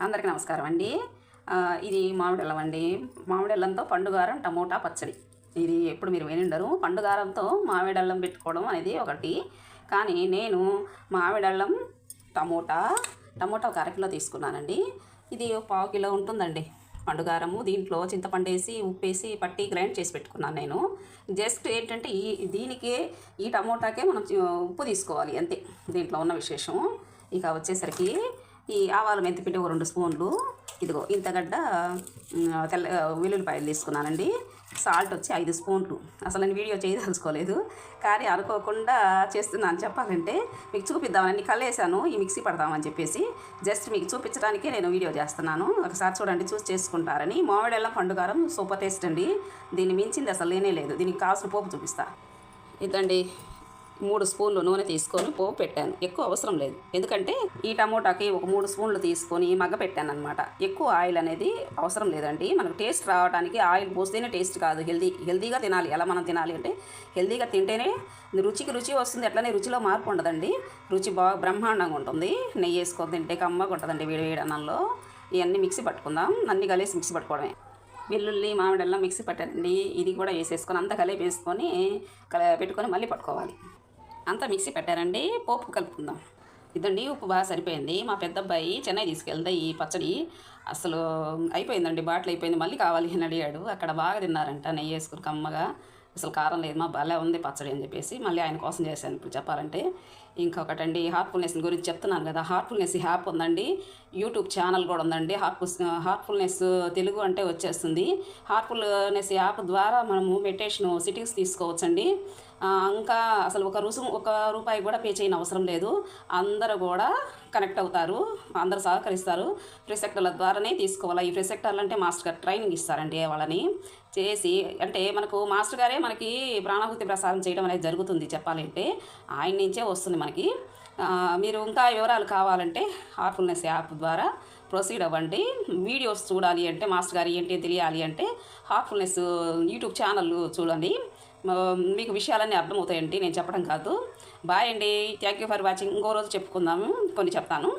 అందరికీ నమస్కారం అండి. ఇది మామిడల్లం అండి. మామిడల్లంతో పండుగారం టమోటా పచ్చడి. ఇది ఎప్పుడు మీరు వినుండరు. పండుగారంతో మామిడల్లం పెట్టుకోవడం అనేది ఒకటి. కానీ నేను మామిడల్లం టమోటా ఒక అరకిలో తీసుకున్నానండి. ఇది పావు కిలో ఉంటుందండి పండుగారము. దీంట్లో చింతపండేసి ఉప్పేసి పట్టి గ్రైండ్ చేసి పెట్టుకున్నాను నేను. జస్ట్ ఏంటంటే దీనికి ఈ టమోటాకే మనం ఉప్పు తీసుకోవాలి అంతే దీంట్లో ఉన్న విశేషం. ఇక వచ్చేసరికి ఈ ఆవాల మెంతిపిండి ఒక 2 స్పూన్లు, ఇదిగో ఇంతగడ్డ తెల్ల వెల్లుల్లిపాయలు తీసుకున్నానండి. సాల్ట్ వచ్చి 5 స్పూన్లు. అసలు నేను వీడియో చేయదలుచుకోలేదు కానీ అనుకోకుండా చేస్తున్నాను. చెప్పాలంటే మీకు చూపిద్దామని కల్లేసాను ఈ మిక్సీ పడదామని చెప్పేసి జస్ట్ మీకు చూపించడానికే నేను వీడియో చేస్తున్నాను. ఒకసారి చూడండి, చూసి చేసుకుంటారని. మామిడల్లం పండుగారం సూపర్ టేస్ట్ అండి. దీన్ని మించింది అసలు లేనే లేదు. దీనికి కావాల్సిన పోపు చూపిస్తా. ఇదండి 3 స్పూన్లు నూనె తీసుకొని పోపు పెట్టాను. ఎక్కువ అవసరం లేదు, ఎందుకంటే ఈ టమోటాకి ఒక 3 స్పూన్లు తీసుకొని మగ్గ పెట్టాను అనమాట. ఎక్కువ ఆయిల్ అనేది అవసరం లేదండి. మనకు టేస్ట్ రావడానికి ఆయిల్ పోస్తేనే టేస్ట్ కాదు, హెల్దీగా తినాలి. ఎలా మనం తినాలి అంటే హెల్దీగా తింటేనే రుచికి రుచి వస్తుంది. అట్లనే రుచిలో మార్పు ఉండదండి. రుచి బాగా బ్రహ్మాండంగా ఉంటుంది. నెయ్యి వేసుకొని తింటే కమ్మగా ఉంటుందండి వేడి వేడి అన్నంలో. ఇవన్నీ మిక్సీ పట్టుకుందాం. అన్నీ కలిసి మిక్సీ పట్టుకోవడమే. వెల్లుల్లి మామిడల్లం మిక్సీ పట్టానండి. ఇది కూడా వేసేసుకొని అంతా కలిపి వేసుకొని పెట్టుకొని మళ్ళీ పట్టుకోవాలి. అంతా మిక్సీ పెట్టారండి. పోపు కలుపుకుందాం. ఇదండి ఉప్పు బాగా సరిపోయింది. మా పెద్ద అబ్బాయి చెన్నై తీసుకెళ్తే ఈ పచ్చడి అసలు అయిపోయిందండి, బాటిల్ అయిపోయింది, మళ్ళీ కావాలి అని అడిగాడు. అక్కడ బాగా తిన్నారంట నెయ్యి వేసుకుని కమ్మగా. అసలు కారం లేదు, మా భలే ఉంది పచ్చడి అని చెప్పేసి మళ్ళీ ఆయన కోసం చేశాను. ఇప్పుడు చెప్పాలంటే ఇంకొకటండి, హార్ట్ఫుల్నెస్ గురించి చెప్తున్నాను కదా. హార్ట్ఫుల్నెస్ యాప్ ఉందండి, యూట్యూబ్ ఛానల్ కూడా ఉందండి. హార్ట్ఫుల్నెస్ తెలుగు అంటే వచ్చేస్తుంది. హార్ట్ఫుల్నెస్ యాప్ ద్వారా మనము మెడిటేషన్ సిట్టింగ్స్ తీసుకోవచ్చండి. ఇంకా అసలు ఒక రూపాయి కూడా పే చేయని అవసరం లేదు. అందరూ కూడా కనెక్ట్ అవుతారు, అందరూ సహకరిస్తారు. ఫ్రీ సెక్టర్ల ద్వారానే తీసుకోవాలి. ఈ ఫ్రీ సెక్టర్లు అంటే మాస్టర్ గారు ట్రైనింగ్ ఇస్తారండి. వాళ్ళని చేసి అంటే మనకు మాస్టర్ గారే మనకి ప్రాణాహుతి ప్రసారం చేయడం అనేది జరుగుతుంది. చెప్పాలంటే ఆయన నుంచే వస్తుంది మనకి. మీరు ఇంకా వివరాలు కావాలంటే హార్ట్ఫుల్నెస్ యాప్ ద్వారా ప్రొసీడ్ అవ్వండి. వీడియోస్ చూడాలి అంటే మాస్టర్ గారు ఏంటి తెలియాలి అంటే హార్ట్ఫుల్నెస్ యూట్యూబ్ ఛానల్ చూడండి. మీకు విషయాలన్నీ అర్థమవుతాయండి, నేను చెప్పడం కాదు. బాయ్ అండి, థ్యాంక్ యూ ఫర్ వాచింగ్. ఇంకో రోజు చెప్పుకుందాము, కొన్ని చెప్తాను.